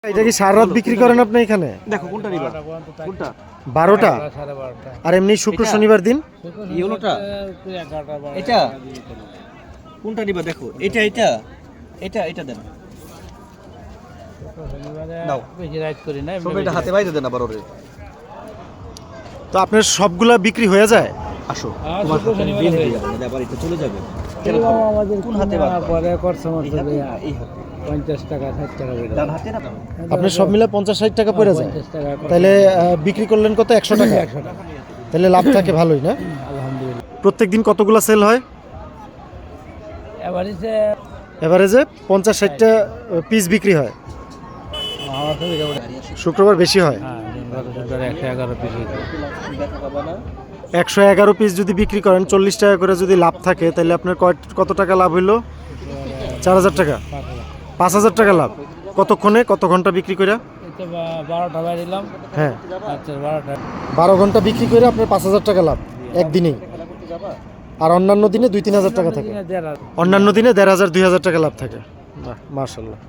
এটা কি সারা রাত বিক্রি করেন আপনি এখানে? দেখো কোনটা নিবা, কোনটা 12টা আর এমনি শুক্র এটা? শনিবার দিন ইয়েলোটা, এটা কোনটা নিবা? দেখো এটা এটা এটা এটা দেন, দাও বেশি রাইট করি না, সব এটা হাতে বাইরে দেন আবার ওরে। তো আপনার সবগুলা বিক্রি হয়ে যায়? আসো হ্যাঁ, তোমার শুক্র হাতে শনিবার দিয়ে হয়ে দিতে যায়। যাবে, আবার এটা চলে যাবে। কেন ধরো? আমাদের কোন হাতে বাঁধবা? পরে করছে এই হাতে না, এই হাতে 50 টাকা 60 টাকা করে ডান হাতে না, আপনার সব মিলে 50-60 টাকা পড়ে যায়? 50 টাকা করে। তাহলে বিক্রি করলেন কত? 100 টাকা। 100 টাকা তাহলে লাভ থাকে ভালোই না? আলহামদুলিল্লাহ। প্রত্যেকদিন কতগুলা সেল হয় এবারে এভারেজে? 50-60টা পিস বিক্রি হয়। আমার তো এটা শুক্রবার বেশি হয়। হ্যাঁ, গত শুক্রবারে 111 পিস হয়েছে। ব্যথা পাবা না। 111 পিস যদি বিক্রি করেন, 40 টাকা করে যদি লাভ থাকে, তাহলে আপনার কত টাকা লাভ হইলো? 4000 টাকা, 5000 টাকা লাভ। কতক্ষণে, কত ঘন্টা বিক্রি করে? এটা 12টা বাইরে দিলাম। হ্যাঁ, আচ্ছা 12টা 12 ঘন্টা বিক্রি করে আপনার 5000 টাকা লাভ একদিনেই। আর অন্যান্য দিনে 2-3000 টাকা থাকে। দেড় অন্যান্য দিনে 1500-2000 টাকা লাভ থাকে। বাহ, মাশাআল্লাহ।